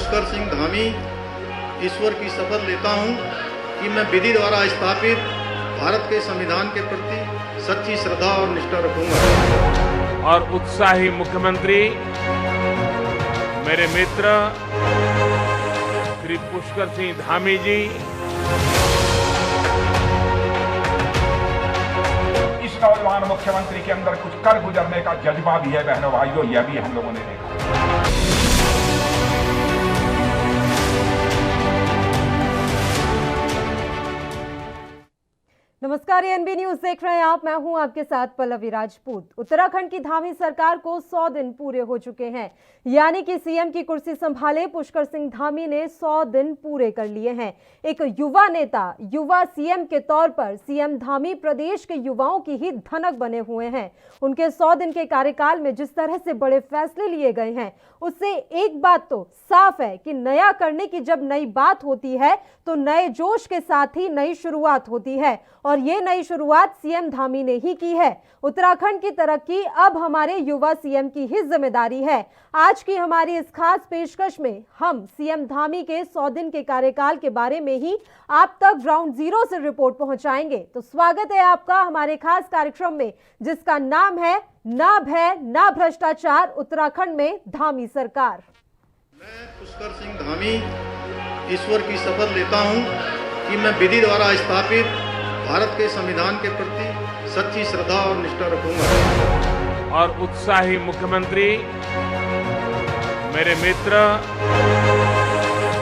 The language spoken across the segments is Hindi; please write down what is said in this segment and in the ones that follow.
पुष्कर सिंह धामी ईश्वर की शपथ लेता हूं कि मैं विधि द्वारा स्थापित भारत के संविधान के प्रति सच्ची श्रद्धा और निष्ठा रखूंगा। और उत्साही मुख्यमंत्री मेरे मित्र श्री पुष्कर सिंह धामी जी इस नौजवान मुख्यमंत्री के अंदर कुछ कर गुजरने का जज्बा भी है। बहनों भाइयों, यह भी हम लोगों ने देखा। नमस्कार, एएनबी न्यूज देख रहे हैं आप। मैं हूं आपके साथ पल्लवी राजपूत। उत्तराखंड की धामी सरकार को 100 दिन पूरे हो चुके हैं, यानी कि सीएम की कुर्सी संभाले पुष्कर सिंह धामी ने 100 दिन पूरे कर लिए हैं। एक युवा नेता, युवा सीएम के तौर पर सीएम धामी प्रदेश के युवाओं की ही धनक बने हुए हैं। उनके 100 दिन के कार्यकाल में जिस तरह से बड़े फैसले लिए गए हैं, उससे एक बात तो साफ है कि नया करने की जब नई बात होती है तो नए जोश के साथ ही नई शुरुआत होती है, और ये नई शुरुआत सीएम धामी ने ही की है। उत्तराखंड की तरक्की अब हमारे युवा सीएम की ही जिम्मेदारी है। आज की हमारी इस खास पेशकश में हम सीएम धामी के 100 दिन के कार्यकाल के बारे में ही आप तक ग्राउंड जीरो से रिपोर्ट पहुंचाएंगे। तो स्वागत है आपका हमारे खास कार्यक्रम में, जिसका नाम है ना भय ना भ्रष्टाचार, उत्तराखंड में धामी सरकार। मैं पुष्कर सिंह धामी ईश्वर की शपथ लेता हूं कि मैं विधि द्वारा स्थापित भारत के संविधान के प्रति सच्ची श्रद्धा और निष्ठा रखूंगा। और उत्साही मुख्यमंत्री मेरे मित्र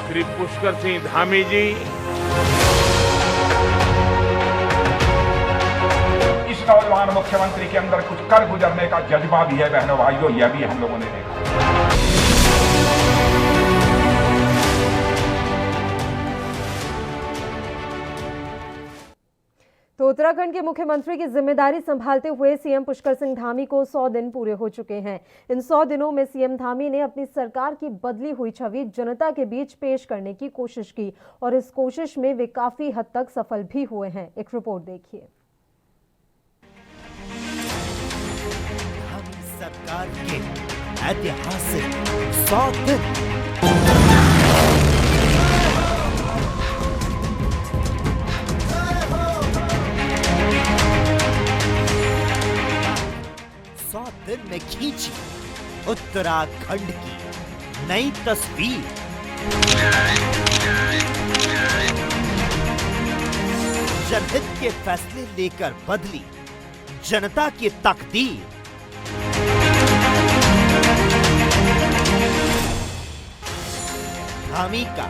श्री पुष्कर सिंह धामी जी इस नौजवान मुख्यमंत्री के अंदर कुछ कर गुजरने का जज्बा भी है। बहनों भाइयों, यह भी हम लोगों ने देखा। तो उत्तराखंड के मुख्यमंत्री की जिम्मेदारी संभालते हुए सीएम पुष्कर सिंह धामी को 100 दिन पूरे हो चुके हैं। इन 100 दिनों में सीएम धामी ने अपनी सरकार की बदली हुई छवि जनता के बीच पेश करने की कोशिश की, और इस कोशिश में वे काफी हद तक सफल भी हुए हैं। एक रिपोर्ट देखिए। सरकार के ऐतिहासिक 100 दिन। 100 दिन में खींची उत्तराखंड की नई तस्वीर। जनहित के फैसले लेकर बदली जनता की तकदीर। धामी का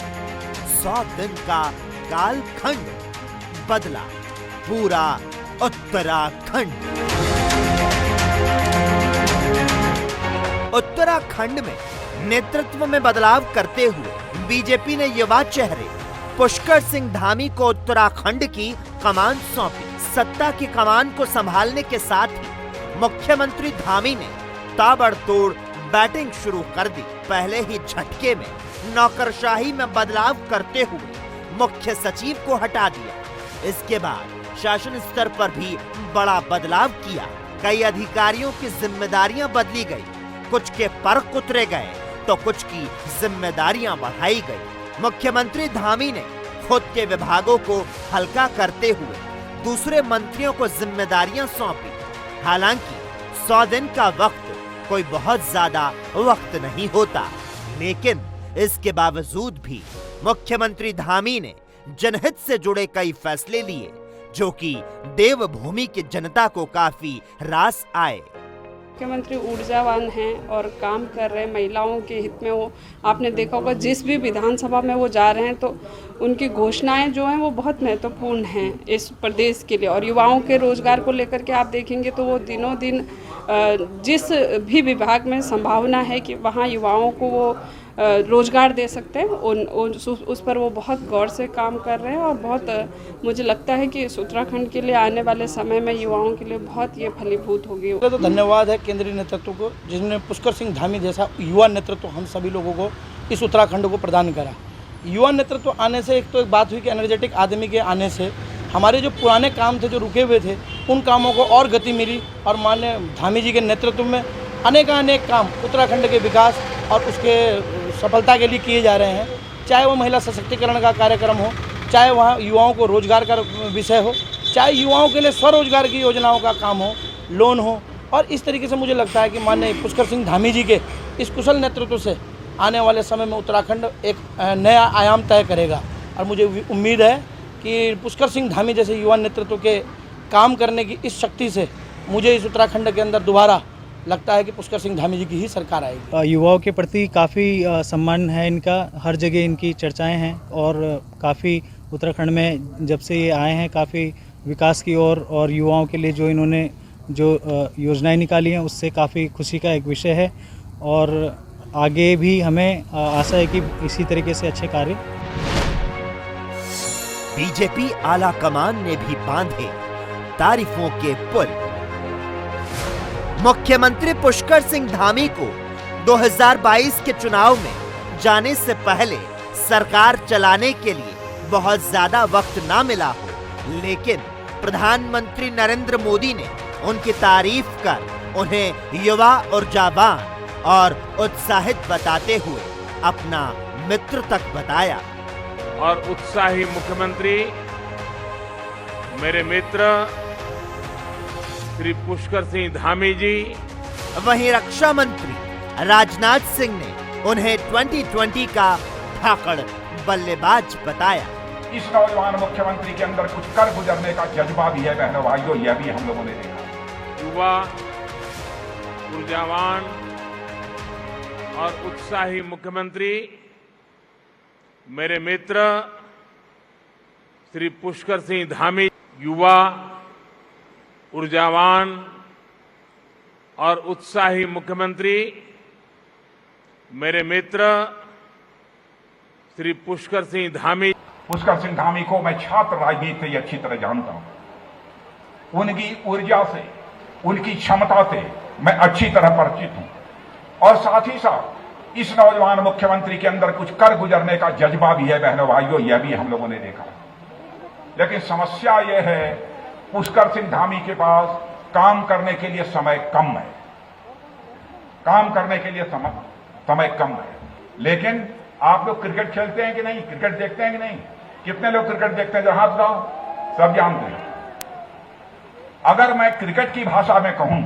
100 दिन का कालखंड बदला पूरा उत्तराखंड। उत्तराखंड में नेतृत्व में बदलाव करते हुए बीजेपी ने युवा चेहरे पुष्कर सिंह धामी को उत्तराखंड की कमान सौंपी। सत्ता की कमान को संभालने के साथ ही मुख्यमंत्री धामी ने ताबड़तोड़ बैटिंग शुरू कर दी। पहले ही झटके में नौकरशाही में बदलाव करते हुए मुख्य सचिव को हटा दिया। इसके बाद शासन स्तर पर भी बड़ा बदलाव किया। कई अधिकारियों की जिम्मेदारियां बदली गई, कुछ के पर उतरे गए तो कुछ की जिम्मेदारियां बढ़ाई गई। मुख्यमंत्री धामी ने खुद के विभागों को हल्का करते हुए दूसरे मंत्रियों को जिम्मेदारियां सौंपी। हालांकि 100 दिन का वक्त कोई बहुत ज्यादा वक्त नहीं होता, लेकिन इसके बावजूद भी मुख्यमंत्री धामी ने जनहित से जुड़े कई फैसले लिए, जो कि देवभूमि की जनता को काफी रास आए। मुख्यमंत्री ऊर्जावान हैं और काम कर रहे हैं महिलाओं के हित में। वो आपने देखा होगा जिस भी विधानसभा में वो जा रहे हैं तो उनकी घोषणाएं जो हैं वो बहुत महत्वपूर्ण हैं इस प्रदेश के लिए। और युवाओं के रोजगार को लेकर के आप देखेंगे तो वो दिनों दिन जिस भी विभाग में संभावना है कि वहाँ युवाओं को वो रोजगार दे सकते हैं, उस पर वो बहुत गौर से काम कर रहे हैं। और बहुत मुझे लगता है कि इस उत्तराखंड के लिए आने वाले समय में युवाओं के लिए बहुत ये फलीभूत होगी। तो धन्यवाद है केंद्रीय नेतृत्व को, जिसने पुष्कर सिंह धामी जैसा युवा नेतृत्व हम सभी लोगों को इस उत्तराखंड को प्रदान करा। युवा नेतृत्व आने से एक तो एक बात हुई कि एनर्जेटिक आदमी के आने से हमारे जो पुराने काम थे, जो रुके हुए थे, उन कामों को और गति मिली। और माननीय धामी जी के नेतृत्व में अनेक काम उत्तराखंड के विकास और उसके सफलता के लिए किए जा रहे हैं, चाहे वो महिला सशक्तिकरण का कार्यक्रम हो, चाहे वहाँ युवाओं को रोजगार का विषय हो, चाहे युवाओं के लिए स्वरोजगार की योजनाओं का काम हो, लोन हो। और इस तरीके से मुझे लगता है कि माननीय पुष्कर सिंह धामी जी के इस कुशल नेतृत्व से आने वाले समय में उत्तराखंड एक नया आयाम तय करेगा। और मुझे उम्मीद है कि पुष्कर सिंह धामी जैसे युवा नेतृत्व के काम करने की इस शक्ति से मुझे इस उत्तराखंड के अंदर दोबारा लगता है कि पुष्कर सिंह धामी जी की ही सरकार आएगी। युवाओं के प्रति काफ़ी सम्मान है इनका, हर जगह इनकी चर्चाएं हैं और काफ़ी उत्तराखंड में जब से ये आए हैं काफ़ी विकास की ओर और युवाओं के लिए जो इन्होंने जो योजनाएं निकाली हैं उससे काफ़ी खुशी का एक विषय है और आगे भी हमें आशा है कि इसी तरीके से अच्छे कार्य। बीजेपी आला कमान ने भी बांधे तारीफों के पुल। मुख्यमंत्री पुष्कर सिंह धामी को 2022 के चुनाव में जाने से पहले सरकार चलाने के लिए बहुत ज्यादा वक्त ना मिला हो, लेकिन प्रधानमंत्री नरेंद्र मोदी ने उनकी तारीफ कर उन्हें युवा और जाबान और उत्साहित बताते हुए अपना मित्र तक बताया। और उत्साही मुख्यमंत्री मेरे मित्र श्री पुष्कर सिंह धामी जी। वहीं रक्षा मंत्री राजनाथ सिंह ने उन्हें 2020 का धाकड़ बल्लेबाज बताया। इस नौजवान मुख्यमंत्री के अंदर कुछ कर गुजरने का जज्बा भी है बहनों भाइयों, यह भी हम लोगों ने देखा। युवा, ऊर्जावान और उत्साही मुख्यमंत्री मेरे मित्र श्री पुष्कर सिंह धामी। युवा, ऊर्जावान और उत्साही मुख्यमंत्री मेरे मित्र श्री पुष्कर सिंह धामी। पुष्कर सिंह धामी को मैं छात्र राजनीति से अच्छी तरह जानता हूं। उनकी ऊर्जा से, उनकी क्षमता से मैं अच्छी तरह परिचित हूं और साथ ही साथ इस नौजवान मुख्यमंत्री के अंदर कुछ कर गुजरने का जज्बा भी है बहनों भाइयों, यह भी हम लोगों ने देखा। लेकिन समस्या यह है पुष्कर सिंह धामी के पास काम करने के लिए समय कम है, काम करने के लिए समय कम है। लेकिन आप लोग क्रिकेट खेलते हैं कि नहीं, क्रिकेट देखते हैं कि नहीं? कितने लोग क्रिकेट देखते हैं? जो हाथ उठाओ, सब जानते हैं। अगर मैं क्रिकेट की भाषा में कहूं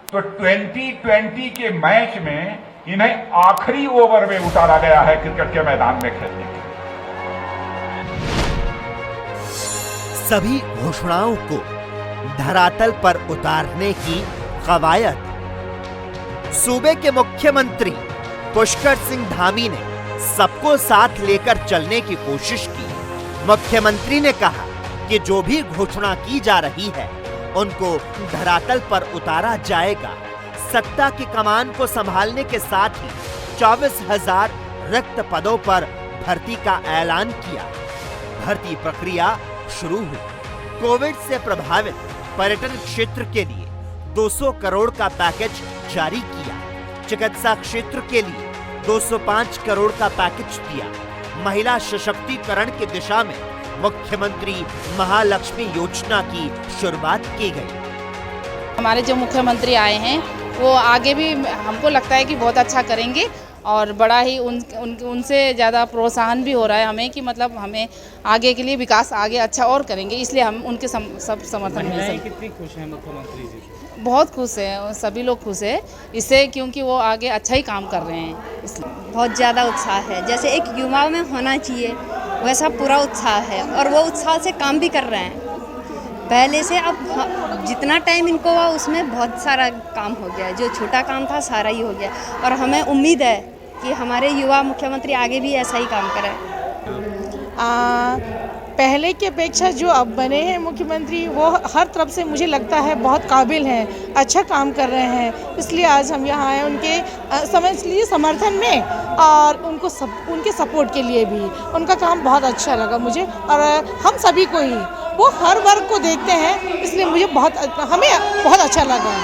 तो 2020 के मैच में इन्हें आखिरी ओवर में उतारा गया है क्रिकेट के मैदान में खेलने के लिए। सभी घोषणाओं को धरातल पर उतारने की कवायद। सूबे के मुख्यमंत्री पुष्कर सिंह धामी ने सबको साथ लेकर चलने की कोशिश की। मुख्यमंत्री ने कहा कि जो भी घोषणा की जा रही है उनको धरातल पर उतारा जाएगा। सत्ता की कमान को संभालने के साथ ही 24,000 रिक्त पदों पर भर्ती का ऐलान किया। भर्ती प्रक्रिया शुरू हुई। कोविड से प्रभावित पर्यटन क्षेत्र के लिए 200 करोड़ का पैकेज जारी किया। चिकित्सा क्षेत्र के लिए 205 करोड़ का पैकेज दिया। महिला सशक्तिकरण की दिशा में मुख्यमंत्री महालक्ष्मी योजना की शुरुआत की गई। हमारे जो मुख्यमंत्री आए हैं वो आगे भी हमको लगता है कि बहुत अच्छा करेंगे और बड़ा ही उनसे ज़्यादा प्रोत्साहन भी हो रहा है हमें कि मतलब हमें आगे के लिए विकास आगे अच्छा और करेंगे, इसलिए हम उनके सब समर्थन में। कितनी खुश हैं मुख्यमंत्री जी? बहुत खुश है, सभी लोग खुश है इससे, क्योंकि वो आगे अच्छा ही काम कर रहे हैं इसलिए। बहुत ज़्यादा उत्साह है, जैसे एक युवा में होना चाहिए वैसा पूरा उत्साह है और वो उत्साह से काम भी कर रहे हैं पहले से। अब जितना टाइम इनको हुआ उसमें बहुत सारा काम हो गया, जो छोटा काम था सारा ही हो गया और हमें उम्मीद है कि हमारे युवा मुख्यमंत्री आगे भी ऐसा ही काम करें। पहले की अपेक्षा जो अब बने हैं मुख्यमंत्री वो हर तरफ से मुझे लगता है बहुत काबिल हैं, अच्छा काम कर रहे हैं, इसलिए आज हम यहाँ आए उनके समझ लीजिए समर्थन में और उनके सपोर्ट के लिए भी। उनका काम बहुत अच्छा लगा मुझे और हम सभी को ही, वो हर वर्ग को देखते हैं इसलिए हमें बहुत अच्छा लगा।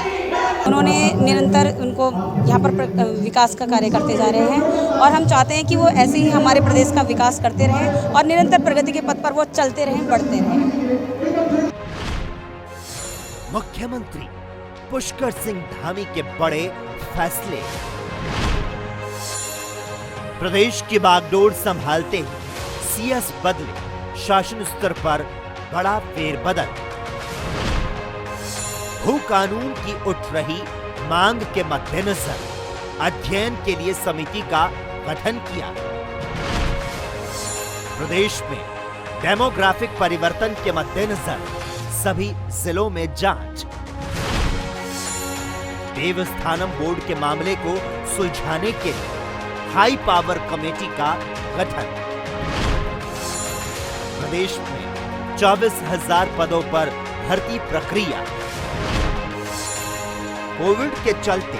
उन्होंने निरंतर उनको यहाँ पर विकास का कार्य करते जा रहे हैं और हम चाहते हैं कि वो ऐसे ही हमारे प्रदेश का विकास करते रहें और निरंतर प्रगति के पथ पर वो चलते रहें, बढ़ते रहें। मुख्यमंत्री पुष्कर सिंह धामी के बड़े फैसले। प्रदेश की बागडोर संभालते ही सीएस बदले, शासन स्तर पर बड़ा फेरबदल। भू कानून की उठ रही मांग के मद्देनजर अध्ययन के लिए समिति का गठन किया। प्रदेश में डेमोग्राफिक परिवर्तन के मद्देनजर सभी जिलों में जांच। देवस्थानम बोर्ड के मामले को सुलझाने के लिए हाई पावर कमेटी का गठन। प्रदेश में 24,000 पदों पर भर्ती प्रक्रिया। कोविड के चलते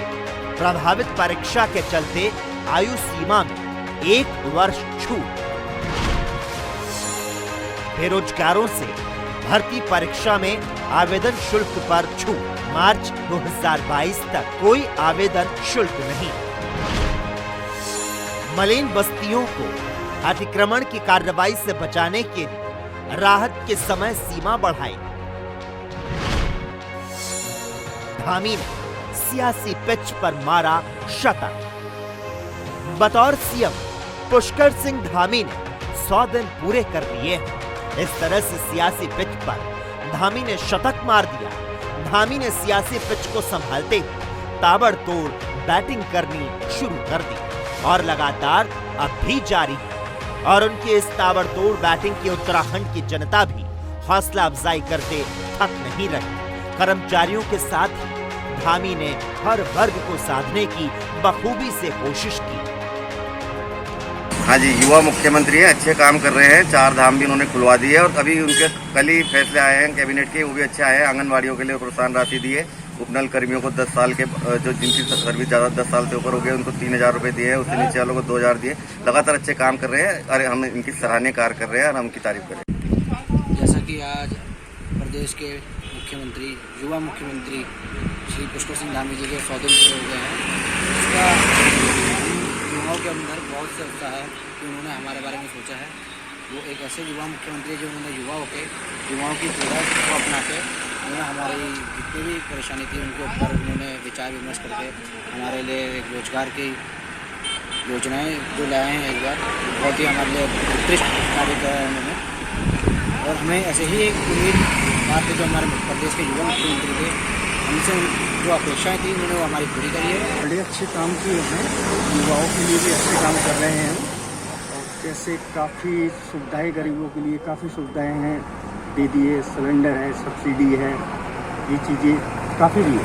प्रभावित परीक्षा के चलते आयु सीमा में 1 वर्ष छूट। बेरोजगारों से भर्ती परीक्षा में आवेदन शुल्क पर छूट। मार्च 2022 तक कोई आवेदन शुल्क नहीं। मलिन बस्तियों को अतिक्रमण की कार्रवाई से बचाने के लिए राहत की समय सीमा बढ़ाई। धामी ने सियासी पिच पर मारा शतक। बतौर सीएम पुष्कर सिंह धामी ने 100 दिन पूरे कर लिए हैं। इस तरह से सियासी पिच पर धामी ने शतक मार दिया। धामी ने सियासी पिच को संभालते ही ताबड़तोड़ बैटिंग करनी शुरू कर दी और लगातार अब भी जारी है। और उनकी इस ताबड़तोड़ बैटिंग की उत्तराखंड की जनता भी हौसला अफजाई करते थक नहीं रही। कर्मचारियों के साथ ही धामी ने हर वर्ग को साधने की बखूबी से कोशिश की। हाँ जी, युवा मुख्यमंत्री है, अच्छे काम कर रहे हैं। 4 धाम भी उन्होंने खुलवा दिए और अभी उनके कल ही फैसले आए हैं कैबिनेट के, वो भी अच्छे आए हैं। आंगनबाड़ियों के लिए प्रोत्साहन राशि दी है। उपनल कर्मियों को 10 साल के जो जिनकी सर्विस ज़्यादा 10 साल से ऊपर हो गए उनको 3,000 रुपये दिए हैं। उससे नीचे वालों को 2,000 दिए। लगातार अच्छे काम कर रहे हैं और हम इनकी सराहनीय कार्य कर रहे हैं और हम उनकी तारीफ करें। जैसा कि आज प्रदेश के मुख्यमंत्री, युवा मुख्यमंत्री श्री पुष्कर सिंह धामी जी के 100 दिन पूरे हो गए हैं, उसका युवाओं के अंदर बहुत से उत्साह है कि उन्होंने हमारे बारे में सोचा है। वो एक ऐसे युवा मुख्यमंत्री जो उन्होंने युवाओं की पीड़ा को अपना के उन्होंने हमारी जितनी भी परेशानी थी उनके ऊपर उन्होंने विचार विमर्श करके हमारे लिए एक रोजगार की योजनाएं जो लाए हैं, एक बार बहुत ही हमारे लिए उत्कृष्ट कार्य किया है उन्होंने। और हमें ऐसे ही एक उम्मीद बात है जो हमारे प्रदेश के युवा मुख्यमंत्री थे, हमसे जो अपेक्षाएं थी उन्होंने वो हमारी पूरी करी है। बड़े अच्छे काम किए हैं, युवाओं के लिए भी अच्छे काम कर रहे हैं। और जैसे काफ़ी सुविधाएं गरीबों के लिए काफ़ी सुविधाएं हैं, दे दिए, सिलेंडर है, सब्सिडी है, ये चीज़ें काफ़ी दी है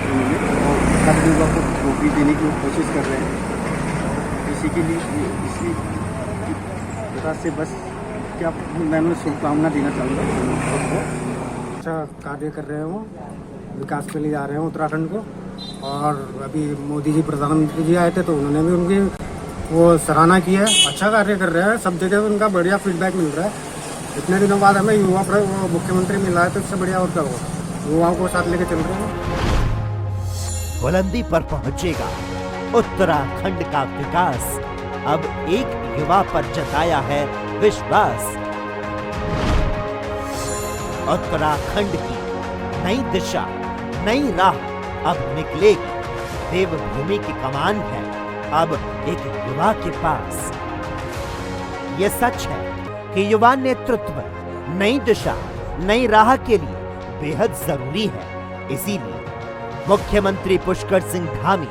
उन्होंने। और हर युवा को नौकरी देने की कोशिश कर रहे हैं। इसी के लिए इसी वजह से बस क्या मैं शुभकामना देना चाहूँगा। अच्छा कार्य कर रहे हो, विकास के लिए जा रहे हैं उत्तराखंड को। और अभी मोदी जी प्रधानमंत्री जी आए थे तो उन्होंने भी उनकी वो सराहना की है। अच्छा कार्य कर रहे हैं, सब जगह उनका बढ़िया फीडबैक मिल रहा है। इतने दिनों बाद हमें युवा मुख्यमंत्री मिल रहा है तो इससे बढ़िया और क्या होगा। युवाओं को साथ लेके चल रहे हैं। बुलंदी पर पहुंचेगा उत्तराखंड का विकास, अब एक युवा पर जताया है विश्वास। उत्तराखंड की नई दिशा, नई राह अब निकलेगी। देवभूमि की कमान है अब एक युवा के पास। ये सच है कि युवा नेतृत्व नई दिशा, नई राह के लिए बेहद जरूरी है। इसीलिए मुख्यमंत्री पुष्कर सिंह धामी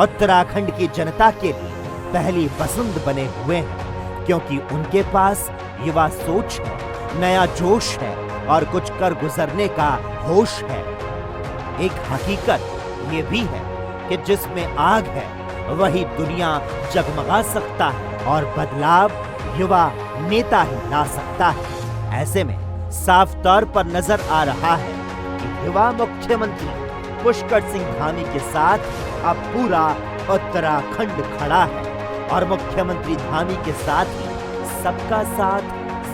उत्तराखंड की जनता के लिए पहली पसंद बने हुए हैं, क्योंकि उनके पास युवा सोच है, नया जोश है और कुछ कर गुजरने का होश है। एक हकीकत ये भी है कि जिसमें आग है वही दुनिया जगमगा सकता है और बदलाव युवा नेता ही ला सकता है। ऐसे में साफ तौर पर नजर आ रहा है कि युवा मुख्यमंत्री पुष्कर सिंह धामी के साथ अब पूरा उत्तराखंड खड़ा है और मुख्यमंत्री धामी के साथ ही सबका साथ,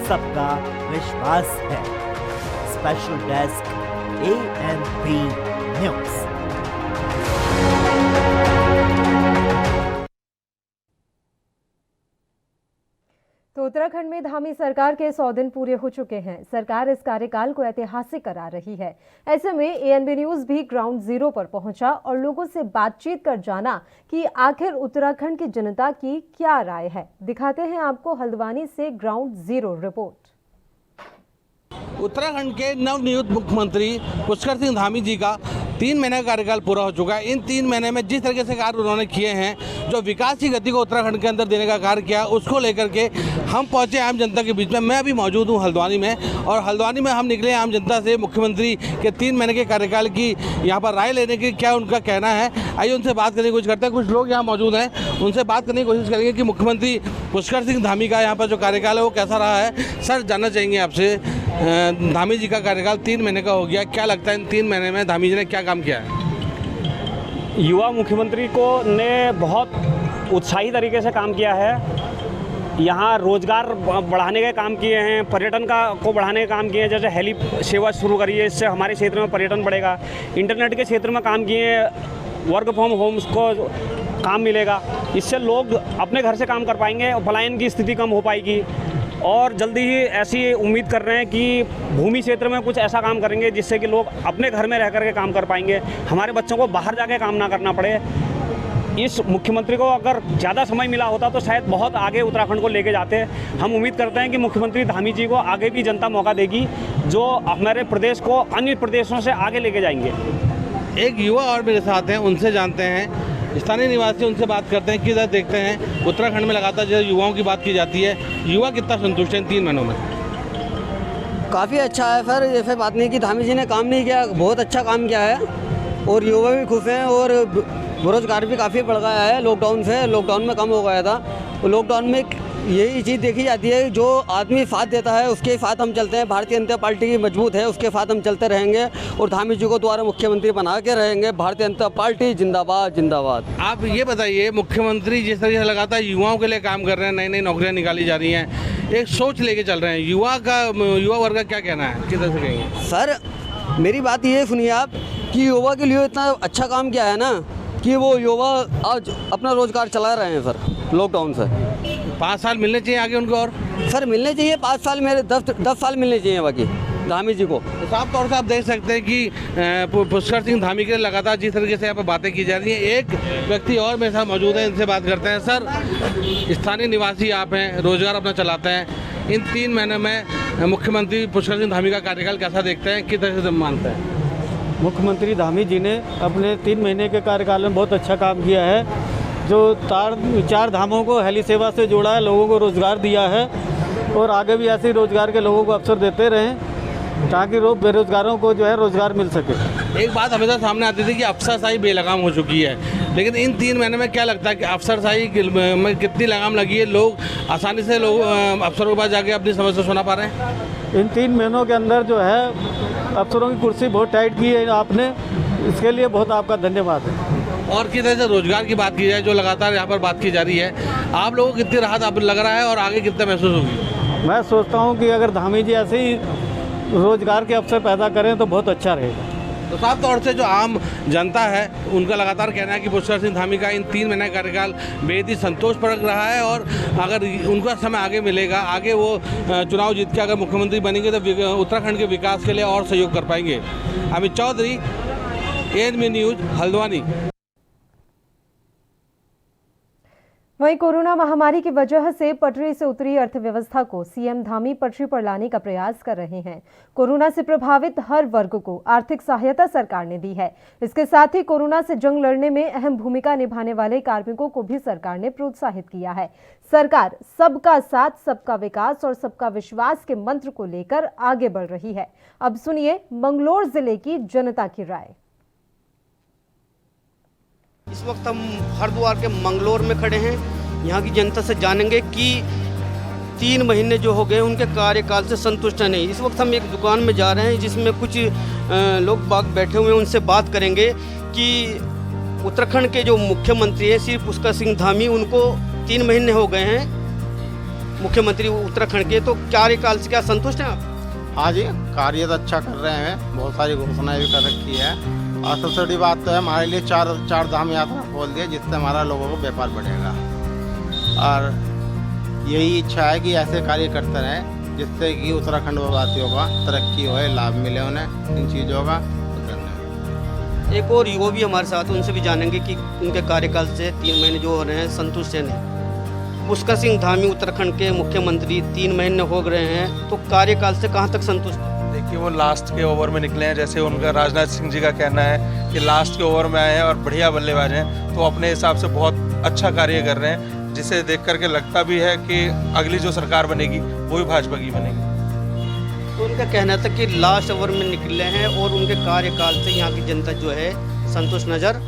सबका विश्वास है। Special desk ANP news. तो उत्तराखंड में धामी सरकार के 100 दिन पूरे हो चुके हैं। सरकार इस कार्यकाल को ऐतिहासिक करार रही है। ऐसे में एएनबी न्यूज भी ग्राउंड जीरो पर पहुंचा और लोगों से बातचीत कर जाना कि आखिर उत्तराखंड की जनता की क्या राय है। दिखाते हैं आपको हल्द्वानी से ग्राउंड जीरो रिपोर्ट। उत्तराखंड के नवनियुक्त मुख्यमंत्री पुष्कर सिंह धामी जी का 3 महीने का कार्यकाल पूरा हो चुका है। इन 3 महीने में जिस तरीके से कार्य उन्होंने किए हैं, जो विकास की गति को उत्तराखंड के अंदर देने का कार्य किया, उसको लेकर के हम पहुंचे आम जनता के बीच में। मैं अभी मौजूद हूं हल्द्वानी में, और हल्द्वानी में हम निकले आम जनता से मुख्यमंत्री के 3 महीने के कार्यकाल की यहाँ पर राय लेने की, क्या उनका कहना है। आइए उनसे बात करने की कोशिश करते हैं। कुछ लोग यहाँ मौजूद हैं, उनसे बात करने की कोशिश करेंगे कि मुख्यमंत्री पुष्कर सिंह धामी का यहाँ पर जो कार्यकाल है वो कैसा रहा है। सर, जानना चाहेंगे आपसे, धामी जी का कार्यकाल 3 महीने का हो गया, क्या लगता है इन 3 महीने में धामी जी ने क्या काम किया है? युवा मुख्यमंत्री को ने बहुत उत्साही तरीके से काम किया है। यहाँ रोजगार बढ़ाने के काम किए हैं, पर्यटन को बढ़ाने के काम किए हैं। जैसे हेली सेवा शुरू करी है, इससे हमारे क्षेत्र में पर्यटन बढ़ेगा। इंटरनेट के क्षेत्र में काम किए हैं, वर्क फ्रॉम होम्स को काम मिलेगा। इससे लोग अपने घर से काम कर पाएंगे, पलायन की स्थिति कम हो पाएगी। और जल्दी ही ऐसी उम्मीद कर रहे हैं कि भूमि क्षेत्र में कुछ ऐसा काम करेंगे जिससे कि लोग अपने घर में रह कर के काम कर पाएंगे, हमारे बच्चों को बाहर जाके काम ना करना पड़े। इस मुख्यमंत्री को अगर ज़्यादा समय मिला होता तो शायद बहुत आगे उत्तराखंड को लेके जाते। हम उम्मीद करते हैं कि मुख्यमंत्री धामी जी को आगे भी जनता मौका देगी, जो हमारे प्रदेश को अन्य प्रदेशों से आगे लेके जाएंगे। एक युवा और मेरे साथ हैं, उनसे जानते हैं, स्थानीय निवासी, उनसे बात करते हैं। किधर देखते हैं उत्तराखंड में लगातार जैसे युवाओं की बात की जाती है, युवा कितना संतुष्ट है इन 3 महीनों में? काफ़ी अच्छा है सर। ऐसे बात नहीं कि धामी जी ने काम नहीं किया, बहुत अच्छा काम किया है और युवा भी खुश हैं और बेरोजगार भी काफ़ी बढ़ गया है लॉकडाउन में कम हो गया था। तो लॉकडाउन में यही चीज़ देखी जाती है, जो आदमी साथ देता है उसके साथ हम चलते हैं। भारतीय जनता पार्टी की मजबूत है, उसके साथ हम चलते रहेंगे और धामी जी को दोबारा मुख्यमंत्री बना के रहेंगे। भारतीय जनता पार्टी जिंदाबाद जिंदाबाद। आप ये बताइए, मुख्यमंत्री जिस तरीके से लगातार युवाओं के लिए काम कर रहे हैं, नई नई नौकरियां निकाली जा रही हैं, एक सोच लेके चल रहे हैं, युवा वर्ग का क्या कहना है, किधर से कहेंगे? सर, मेरी बात ये सुनिए आप कि युवा के लिए इतना अच्छा काम किया है ना कि वो युवा आज अपना रोजगार चला रहे हैं सर लॉकडाउन से। 5 साल मिलने चाहिए आगे उनको, और सर मिलने चाहिए 5 साल, मेरे 10 साल मिलने चाहिए बाकी धामी जी को। तो साफ तौर से आप देख सकते हैं कि पुष्कर सिंह धामी के लगातार जिस तरीके से यहाँ पर बातें की जा रही हैं। एक व्यक्ति और मेरे साथ मौजूद है, इनसे बात करते हैं। सर, स्थानीय निवासी आप हैं, रोजगार अपना चलाते हैं, इन 3 महीने में मुख्यमंत्री पुष्कर सिंह धामी का कार्यकाल कैसा देखते हैं, किस तरह से मानते हैं? मुख्यमंत्री धामी जी ने अपने 3 महीने के कार्यकाल में बहुत अच्छा काम किया है। जो 4 धामों को हेली सेवा से जोड़ा है, लोगों को रोज़गार दिया है और आगे भी ऐसे ही रोज़गार के लोगों को अवसर देते रहें ताकि लोग बेरोजगारों को जो है रोज़गार मिल सके। एक बात हमेशा सामने आती थी कि अफसरशाही बेलगाम हो चुकी है, लेकिन इन 3 महीने में क्या लगता है कि अफसरशाही में कितनी लगाम लगी है? लोग आसानी से अफसरों के पास जाके अपनी समस्या सुना पा रहे हैं? इन 3 महीनों के अंदर जो है अफसरों की कुर्सी बहुत टाइट की है आपने, इसके लिए बहुत आपका धन्यवाद है। और किस तरह से रोजगार की बात की जाए, जो लगातार यहाँ पर बात की जा रही है, आप लोगों को कितनी राहत आप लग रहा है और आगे कितना महसूस होगी? मैं सोचता हूँ कि अगर धामी जी ऐसे ही रोजगार के अवसर पैदा करें तो बहुत अच्छा रहेगा। तो साफ तौर से जो आम जनता है, उनका लगातार कहना है कि पुष्कर सिंह धामी का इन 3 महीने का कार्यकाल बेहद ही संतोषजनक रहा है और अगर उनका समय आगे मिलेगा, आगे वो चुनाव जीत के अगर मुख्यमंत्री बनेंगे तो उत्तराखंड के विकास के लिए और सहयोग कर पाएंगे। Amit Chaudhary, ANB news, Haldwani. वहीं कोरोना महामारी की वजह से पटरी से उतरी अर्थव्यवस्था को सीएम धामी पटरी पर लाने का प्रयास कर रहे हैं। कोरोना से प्रभावित हर वर्ग को आर्थिक सहायता सरकार ने दी है। इसके साथ ही कोरोना से जंग लड़ने में अहम भूमिका निभाने वाले कार्मिकों को भी सरकार ने प्रोत्साहित किया है। सरकार सबका साथ, सबका विकास और सबका विश्वास के मंत्र को लेकर आगे बढ़ रही है। अब सुनिए मंगलोर जिले की जनता की राय। इस वक्त हम हरिद्वार के मंगलोर में खड़े हैं। यहाँ की जनता से जानेंगे कि 3 महीने जो हो गए उनके कार्यकाल से संतुष्ट है नहीं। इस वक्त हम एक दुकान में जा रहे हैं जिसमें कुछ लोग बाग बैठे हुए हैं, उनसे बात करेंगे कि उत्तराखंड के जो मुख्यमंत्री हैं श्री पुष्कर सिंह धामी, उनको 3 महीने हो गए हैं मुख्यमंत्री उत्तराखंड के, तो कार्यकाल से क्या संतुष्ट हैं आप? हाँ जी, कार्य तो अच्छा कर रहे हैं, बहुत सारी घोषणाएं भी कर रखी है और सबसे बड़ी बात तो है हमारे लिए 4 धाम यात्रा खोल दिया, जिससे हमारा लोगों को व्यापार बढ़ेगा और यही इच्छा है कि ऐसे कार्य करते रहें जिससे कि उत्तराखंड वासियों का तरक्की हो, लाभ मिले उन्हें इन चीज़ों का। एक और युवा भी हमारे साथ, उनसे भी जानेंगे कि उनके कार्यकाल से 3 महीने जो हो रहे हैं संतुष्ट हैं। पुष्कर सिंह धामी उत्तराखंड के मुख्यमंत्री 3 महीने हो गए हैं, तो कार्यकाल से कहां तक संतुष्ट हैं? देखिए, वो लास्ट के ओवर में निकले हैं। जैसे उनका राजनाथ सिंह जी का कहना है कि लास्ट के ओवर में आए हैं और बढ़िया बल्लेबाज हैं, तो अपने हिसाब से बहुत अच्छा कार्य कर रहे हैं, जिसे देख करके लगता भी है कि अगली जो सरकार बनेगी वो भी भाजपा की बनेगी। तो उनका कहना था कि लास्ट ओवर में निकले हैं और उनके कार्यकाल से यहाँ की जनता जो है संतुष्ट नजर।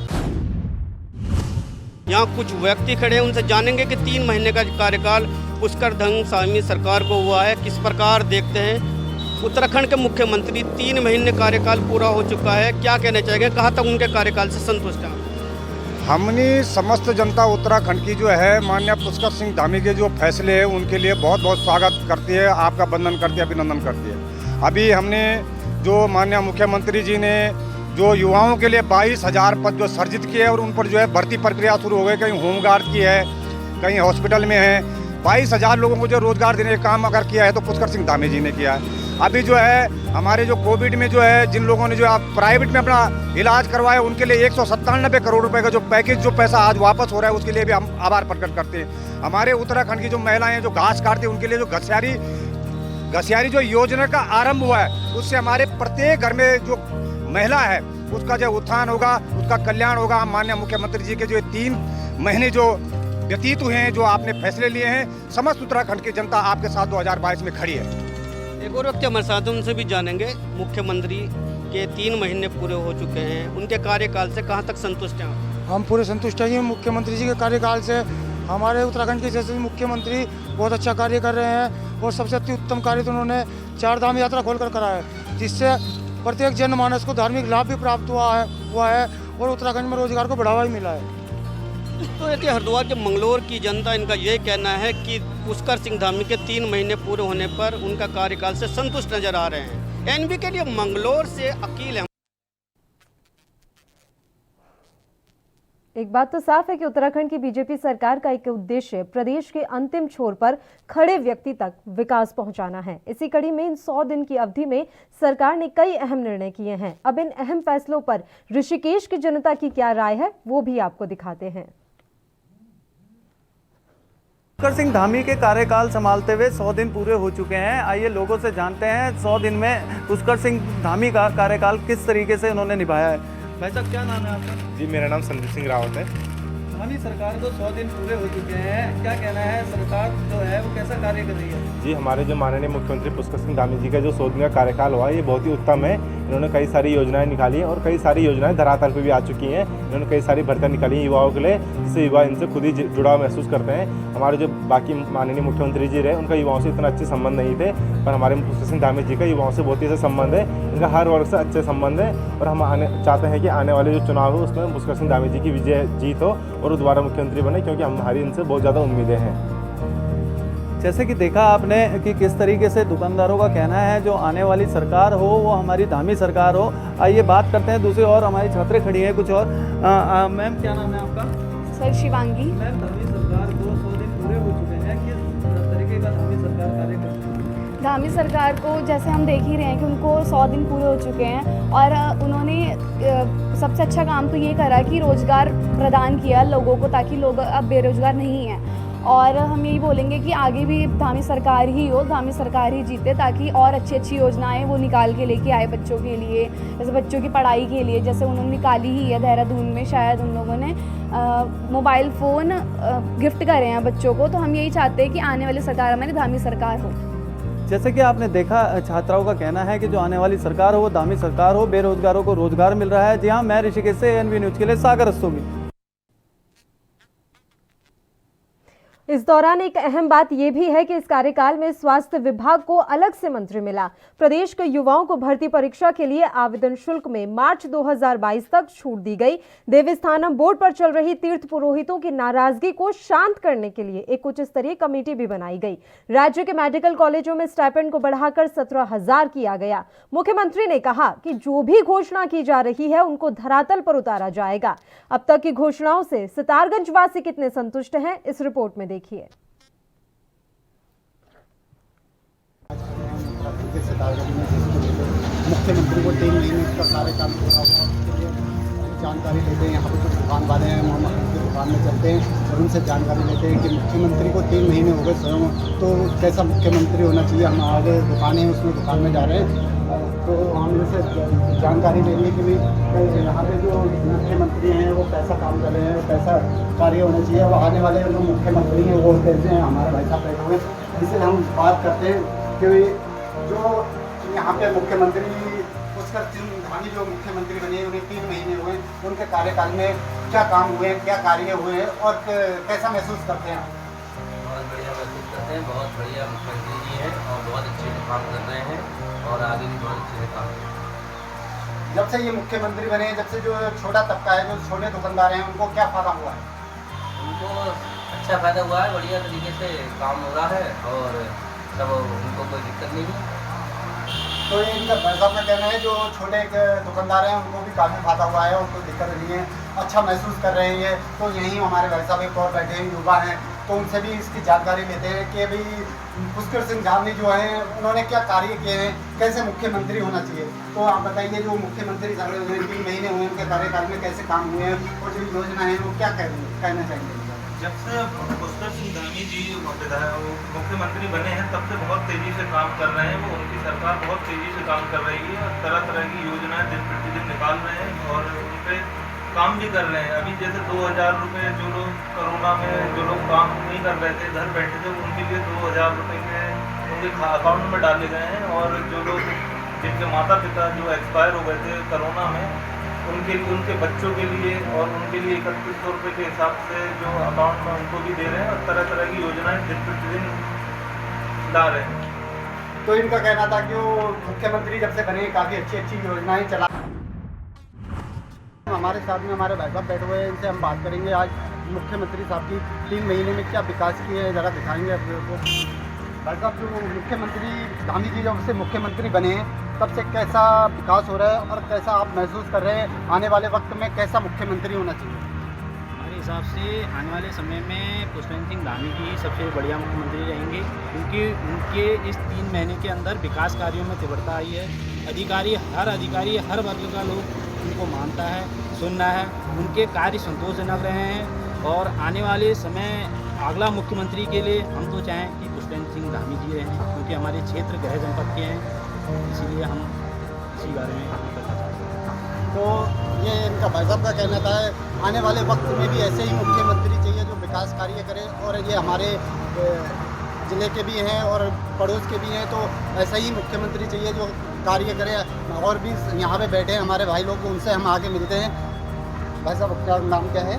यहाँ कुछ व्यक्ति खड़े हैं, उनसे जानेंगे कि 3 महीने का कार्यकाल पुष्कर धामी सरकार को हुआ है, किस प्रकार देखते हैं। उत्तराखंड के मुख्यमंत्री 3 महीने कार्यकाल पूरा हो चुका है, क्या कहना चाहेंगे, कहाँ तक उनके कार्यकाल से संतुष्ट हैं? हमने समस्त जनता उत्तराखंड की जो है माननीय पुष्कर सिंह धामी के जो फैसले हैं उनके लिए बहुत बहुत स्वागत करती है, आपका वंदन करती है, अभिनंदन करती है। अभी हमने जो माननीय मुख्यमंत्री जी ने जो युवाओं के लिए 22,000 पद जो सर्जित किए और उन पर जो है भर्ती प्रक्रिया शुरू हो गई, कहीं होमगार्ड की है, कहीं हॉस्पिटल में है। 22,000 लोगों को जो रोजगार देने का काम अगर किया है तो पुष्कर सिंह धामी जी ने किया है। अभी जो है हमारे जो कोविड में जो है जिन लोगों ने जो प्राइवेट में अपना इलाज करवाया उनके लिए 197 करोड़ रुपए का जो पैकेज जो पैसा आज वापस हो रहा है उसके लिए भी हम आभार प्रकट करते हैं। हमारे उत्तराखंड की जो महिलाएं जो घास काटती हैं उनके लिए जो घसियारी जो योजना का आरंभ हुआ है उससे हमारे प्रत्येक घर में जो महिला है उसका जो उत्थान होगा, उसका कल्याण होगा। हम माननीय मुख्यमंत्री जी के जो 3 महीने जो व्यतीत हुए हैं, जो आपने फैसले लिए हैं, समस्त उत्तराखंड की जनता आपके साथ 2022 में खड़ी है। एक और व्यक्ति हमारे साथ, उनसे भी जानेंगे। मुख्यमंत्री के 3 महीने पूरे हो चुके हैं, उनके कार्यकाल से कहां तक संतुष्ट हैं? हम पूरे संतुष्ट हैं मुख्यमंत्री जी के कार्यकाल से। हमारे उत्तराखंड के जैसे मुख्यमंत्री बहुत अच्छा कार्य कर रहे हैं और सबसे अति उत्तम कार्य तो उन्होंने 4 धाम यात्रा खोलकर करा है, जिससे प्रत्येक जनमानस को धार्मिक लाभ भी प्राप्त हुआ है और उत्तराखंड में रोजगार को बढ़ावा भी मिला है। तो ये हरिद्वार के मंगलौर की जनता, इनका ये कहना है कि पुष्कर सिंह धामी के 3 महीने पूरे होने पर उनका कार्यकाल से संतुष्ट नजर आ रहे हैं। एनबी के लिए मंगलौर से अकील है। एक बात तो साफ है कि उत्तराखंड की बीजेपी सरकार का एक उद्देश्य प्रदेश के अंतिम छोर पर खड़े व्यक्ति तक विकास पहुंचाना है। इसी कड़ी में इन 100 दिन की अवधि में सरकार ने कई अहम निर्णय किए हैं। अब इन अहम फैसलों पर ऋषिकेश की जनता की क्या राय है वो भी आपको दिखाते हैं। पुष्कर सिंह धामी के कार्यकाल संभालते हुए 100 दिन पूरे हो चुके हैं। आइए लोगों से जानते हैं 100 दिन में पुष्कर सिंह धामी का कार्यकाल किस तरीके से उन्होंने निभाया है। भाई साहब, क्या नाम है आपका? जी, मेरा नाम संदीप सिंह रावत है। धामी सरकार को 100 दिन पूरे हो चुके हैं, क्या कहना है, सरकार जो है वो कैसा कार्य कर रही है? जी, हमारे जो माननीय मुख्यमंत्री पुष्कर सिंह धामी जी का जो 100 दिन का कार्यकाल हुआ ये बहुत ही उत्तम है। इन्होंने कई सारी योजनाएं निकाली हैं और कई सारी योजनाएं धरातल पर भी आ चुकी हैं। इन्होंने कई सारी भर्तियां निकाली हैं युवाओं के लिए, जिससे युवा इनसे खुद ही जुड़ाव महसूस करते हैं। हमारे जो बाकी माननीय मुख्यमंत्री जी रहे उनका युवाओं से इतना अच्छे संबंध नहीं थे, पर हमारे पुष्कर सिंह धामी जी का युवाओं से बहुत ही अच्छा संबंध है। इनका हर वर्ग से अच्छे संबंध है और हम चाहते हैं कि आने वाले जो चुनाव हो उसमें पुष्कर सिंह धामी जी की विजय जीत हो और दोबारा मुख्यमंत्री बने, क्योंकि हमारी इनसे बहुत ज़्यादा उम्मीदें हैं। जैसे कि देखा आपने कि किस तरीके से दुकानदारों का कहना है जो आने वाली सरकार हो वो हमारी धामी सरकार हो। आइए बात करते हैं दूसरी और हमारी छात्रें खड़ी हैं कुछ और। मैम, क्या नाम है आपका? सर, शिवांगी। मैम, धामी सरकार को 100 दिन पूरे हो चुके हैं, किस तरीके का धामी सरकार कार्य करती है? धामी सरकार को जैसे हम देख ही रहे हैं कि उनको 100 दिन पूरे हो चुके हैं और उन्होंने सबसे अच्छा काम तो ये करा कि रोज़गार प्रदान किया लोगों को, ताकि लोग अब बेरोज़गार नहीं हैं। और हम यही बोलेंगे कि आगे भी धामी सरकार ही हो, धामी सरकार ही जीते, ताकि और अच्छी अच्छी योजनाएं वो निकाल के लेके आए बच्चों के लिए, जैसे बच्चों की पढ़ाई के लिए। जैसे उन्होंने निकाली ही है देहरादून में, शायद उन लोगों ने मोबाइल फ़ोन गिफ्ट करे हैं बच्चों को। तो हम यही चाहते हैं कि आने वाली सरकार हमारी धामी सरकार हो। जैसे कि आपने देखा, छात्राओं का कहना है कि जो आने वाली सरकार हो वो धामी सरकार हो, बेरोजगारों को रोजगार मिल रहा है। जी हाँ, मैं ऋषिकेश से एएनबी न्यूज़ के लिए सागर रस्तोगी। इस दौरान एक अहम बात यह भी है कि इस कार्यकाल में स्वास्थ्य विभाग को अलग से मंत्री मिला। प्रदेश के युवाओं को भर्ती परीक्षा के लिए आवेदन शुल्क में मार्च 2022 तक छूट दी गई। देवस्थानम बोर्ड पर चल रही तीर्थ पुरोहितों की नाराजगी को शांत करने के लिए एक उच्च स्तरीय कमेटी भी बनाई गई। राज्य के मेडिकल कॉलेजों में स्टाइपेंड को बढ़ाकर 17,000 किया गया। मुख्यमंत्री ने कहा कि जो भी घोषणा की जा रही है उनको धरातल पर उतारा जाएगा। अब तक की घोषणाओं से सितारगंज वासी कितने संतुष्ट हैं, इस रिपोर्ट में देखिए। उत्तराखंड के सितारगढ़ में जिसको मुख्यमंत्री को 3 महीने का कार्यकाल पूरा हुआ, उसके लिए जानकारी लेते हैं। यहाँ पर कुछ दुकान वाले हैं, हम उनकी दुकान में चलते हैं और उनसे जानकारी लेते हैं कि मुख्यमंत्री को 3 महीने हो गए स्वयं, तो कैसा मुख्यमंत्री होना चाहिए। हमारे दुकानें हैं, उसमें दुकान में जा रहे हैं, तो हम इनसे जानकारी लेंगे कि भाई यहाँ पे जो मुख्यमंत्री हैं वो कैसा काम कर रहे हैं, कैसा कार्य होना चाहिए। अब आने वाले जो मुख्यमंत्री हैं वो कैसे हैं, हमारे भाई साहब बैठे हुए, जिससे हम बात करते हैं कि जो यहाँ पे मुख्यमंत्री पुष्कर सिंह धामी जो मुख्यमंत्री बने, उन्हें 3 महीने हुए, उनके कार्यकाल में क्या काम हुए हैं, क्या कार्य हुए हैं और कैसा महसूस करते हैं। बहुत बढ़िया महसूस करते हैं, बहुत बढ़िया मुख्यमंत्री जी हैं और बहुत अच्छे से काम कर रहे हैं और आगे भी बहुत अच्छे से काम करेंगे। जब से ये मुख्यमंत्री बने, जब से जो छोटा तबका है, जो छोटे दुकानदार हैं, उनको क्या फ़ायदा हुआ है? उनको अच्छा फ़ायदा हुआ है, बढ़िया तरीके से काम हो रहा है और सब उनको कोई दिक्कत नहीं है। तो ये इनका भाई साहब का कहना है जो छोटे दुकानदार हैं उनको भी काफ़ी फायदा हुआ है, उनको दिक्कत नहीं है, अच्छा महसूस कर रहे हैं। तो यहीं हमारे भाई साहब एक और बैठे हैं, युवा हैं, तो उनसे भी इसकी जानकारी लेते हैं कि भाई पुष्कर सिंह धामी जो हैं उन्होंने क्या कार्य किए हैं, कैसे मुख्यमंत्री होना चाहिए। तो आप बताइए जो मुख्यमंत्री 3 महीने हुए, उनके कार्यकाल में कैसे काम हुए हैं और जो योजना है वो क्या कहना चाहिए। जब से पुष्कर सिंह धामी जी मुख्यमंत्री बने हैं तब से बहुत तेज़ी से काम कर रहे हैं। वो उनकी सरकार बहुत तेज़ी से काम कर रही है और तरह तरह की योजनाएं दिन प्रतिदिन निकाल रहे हैं और उन पर काम भी कर रहे हैं। अभी जैसे 2000 रुपये जो लोग कोरोना में जो लोग काम नहीं कर रहे थे, घर बैठे थे, उनके लिए 2000 रुपये के उनके अकाउंट में डाले गए हैं। और जो लोग जिनके माता पिता जो एक्सपायर हो गए थे कोरोना में, उनके बच्चों के लिए और उनके लिए 3100 रुपये के हिसाब से जो अकाउंट में उनको भी दे रहे हैं और तरह तरह की योजनाएं दिन प्रतिदिन ला रहे हैं। तो इनका कहना था कि वो मुख्यमंत्री जब से बने काफ़ी अच्छी योजनाएं चला। हमारे साथ में हमारे भाई साहब बैठे हुए हैं, इनसे हम बात करेंगे आज मुख्यमंत्री साहब की 3 महीने में क्या विकास किए हैं, ज़रा दिखाएंगे आपको। भाई साहब जो मुख्यमंत्री धामी जी जब से मुख्यमंत्री बने हैं तब से कैसा विकास हो रहा है और कैसा आप महसूस कर रहे हैं, आने वाले वक्त में कैसा मुख्यमंत्री होना चाहिए। हमारे हिसाब से आने वाले समय में पुष्कर सिंह धामी जी सबसे बढ़िया मुख्यमंत्री रहेंगे, क्योंकि उनके इस 3 महीने के अंदर विकास कार्यों में तीव्रता आई है। अधिकारी हर वर्ग का लोग उनको मानता है, सुनना है, उनके कार्य संतोषजनक रहे हैं। और आने वाले समय अगला मुख्यमंत्री के लिए हम तो चाहें कि पुष्कर सिंह धामी जी रहें, क्योंकि हमारे क्षेत्र गृह जनपद के हैं, इसीलिए हम इसी बारे में करना चाहते हैं। तो ये इनका भाई साहब का कहना था आने वाले वक्त में भी ऐसे ही मुख्यमंत्री चाहिए जो विकास कार्य करे। और ये हमारे ज़िले के भी हैं और पड़ोस के भी हैं, तो ऐसा ही मुख्यमंत्री चाहिए जो कार्य करे। और भी यहाँ पे बैठे हैं हमारे भाई लोग, उनसे हम आगे मिलते हैं। भाई साहब आपका नाम क्या है?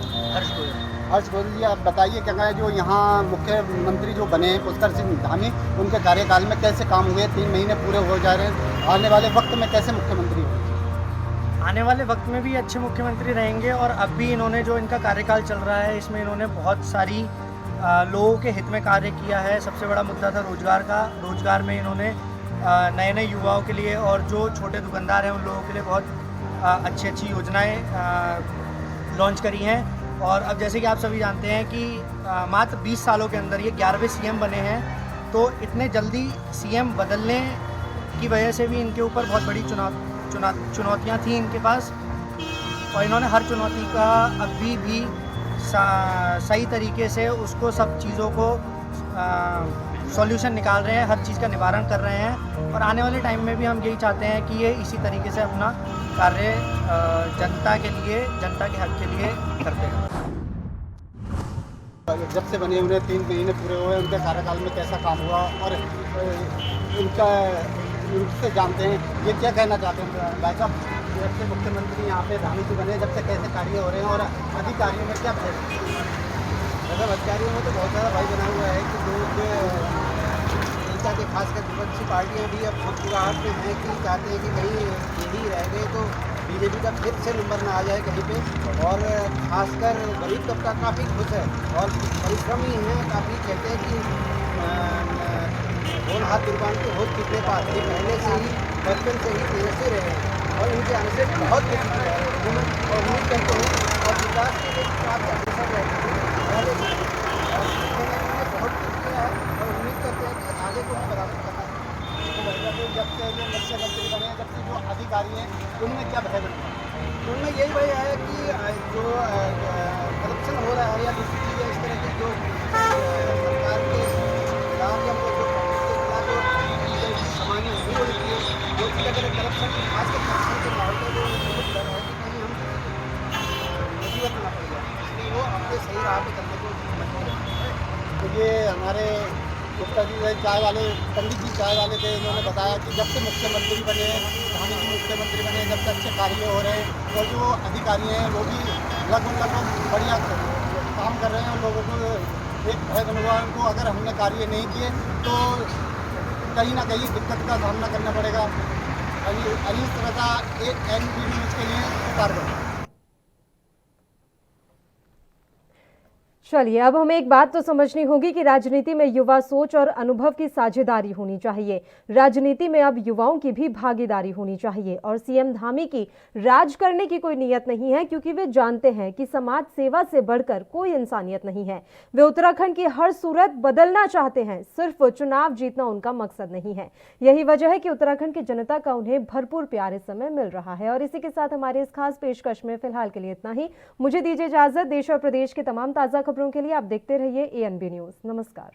हर्ष गोयल जी, आप बताइए क्या है जो यहाँ मुख्यमंत्री जो बने हैं पुष्कर सिंह धामी, उनके कार्यकाल में कैसे काम हुए, 3 महीने पूरे हो जा रहे हैं, आने वाले वक्त में कैसे मुख्यमंत्री होंगे? आने वाले वक्त में भी अच्छे मुख्यमंत्री रहेंगे। और अब भी इन्होंने जो इनका कार्यकाल चल रहा है, इसमें इन्होंने बहुत सारी लोगों के हित में कार्य किया है। सबसे बड़ा मुद्दा था रोजगार का। रोजगार में इन्होंने नए युवाओं के लिए और जो छोटे दुकानदार हैं उन लोगों के लिए बहुत अच्छी लॉन्च लॉन्च करी हैं। और अब जैसे कि आप सभी जानते हैं कि मात्र 20 सालों के अंदर ये 11वें सीएम बने हैं, तो इतने जल्दी सीएम बदलने की वजह से भी इनके ऊपर बहुत बड़ी चुनौतियां थी इनके पास, और इन्होंने हर चुनौती का अभी भी सही तरीके से उसको सब चीज़ों को सॉल्यूशन निकाल रहे हैं, हर चीज़ का निवारण कर रहे हैं। और आने वाले टाइम में भी हम यही चाहते हैं कि ये इसी तरीके से अपना कार्य जनता के लिए, जनता के हक के लिए करते हैं। जब से बने उन्हें 3 महीने पूरे हुए, उनके कार्यकाल में कैसा काम हुआ और उनसे जानते हैं ये क्या कहना चाहते हैं। भाई साहब, जब से मुख्यमंत्री यहाँ पे धामी जी बने, जब से कैसे कार्य हो रहे हैं और अधिकारियों में क्या मतलब अधिकारियों में तो बहुत ज़्यादा भाई बना हुआ है कि लोग जनता के खासकर विपक्षी पार्टियाँ भी अब बहुत बुरा हाल में हैं कि चाहते हैं कि कहीं यही रह गए तो बीजेपी का फिर से नंबर ना आ जाए कहीं पे। और खासकर गरीब तबका काफ़ी खुश है और परिश्रमी हैं, काफ़ी कहते हैं कि दोनों हाथ दुर्बान के होत कितने पास, ये पहले से ही बचपन से ही तेजस्वी रहे और उनके आने से बहुत कुछ है और उम्मीद करते हैं और विकास के लिए काफ़ी अग्रसर रहते हैं पहले से बहुत कुछ किया है और उम्मीद करते हैं कि आगे को भी बराबर करना है। तो मुख्यमंत्री बने जबकि जो अधिकारी हैं उनमें क्या भय बना? उनमें यही वजह है कि जो करप्शन हो रहा है या दूसरी चीज़ें इस तरह की जो सरकार के खिलाफ या जो सामान्य नहीं हो रही है वो चीज़ अगर करप्शन की खासकर करप्शन के माहौल में जो मुझे डर है कि कहीं हम मुसीबत ना पड़ जाए, इसलिए वो अपने सही राह पर चलने को मजबूर है। तो ये हमारे गुप्ता जी चाय वाले पंडित जी चाय वाले थे, इन्होंने बताया कि जब से मुख्यमंत्री बने, धामी जी मुख्यमंत्री बने, जब से अच्छे कार्य हो रहे हैं और जो अधिकारी हैं वो भी लगभग बढ़िया काम कर रहे हैं। और लोगों को एक भय बनवा को अगर हमने कार्य नहीं किए तो कहीं ना कहीं दिक्कत का सामना करना पड़ेगा। अनिल तरह एक NB न्यूज़ के लिए कार्य। चलिए, अब हमें एक बात तो समझनी होगी कि राजनीति में युवा सोच और अनुभव की साझेदारी होनी चाहिए। राजनीति में अब युवाओं की भी भागीदारी होनी चाहिए और सीएम धामी की राज करने की कोई नीयत नहीं है, क्योंकि वे जानते हैं कि समाज सेवा से बढ़कर कोई इंसानियत नहीं है। वे उत्तराखंड की हर सूरत बदलना चाहते हैं, सिर्फ चुनाव जीतना उनका मकसद नहीं है। यही वजह है कि उत्तराखंड की जनता का उन्हें भरपूर प्यार इस समय मिल रहा है। और इसी के साथ हमारे इस खास पेशकश में फिलहाल के लिए इतना ही। मुझे दीजिए इजाजत। देश और प्रदेश के तमाम ताजा खबरों के लिए आप देखते रहिए ANB न्यूज़। नमस्कार।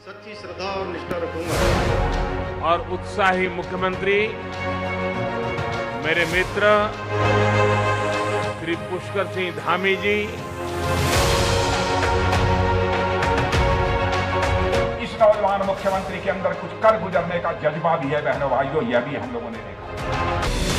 सच्ची श्रद्धा और निष्ठा रखूंगा और उत्साही मुख्यमंत्री मेरे मित्र श्री पुष्कर सिंह धामी जी इस नौजवान मुख्यमंत्री के अंदर कुछ कर गुजरने का जज्बा भी है। बहनों भाइयों, यह भी हम लोगों ने देखा।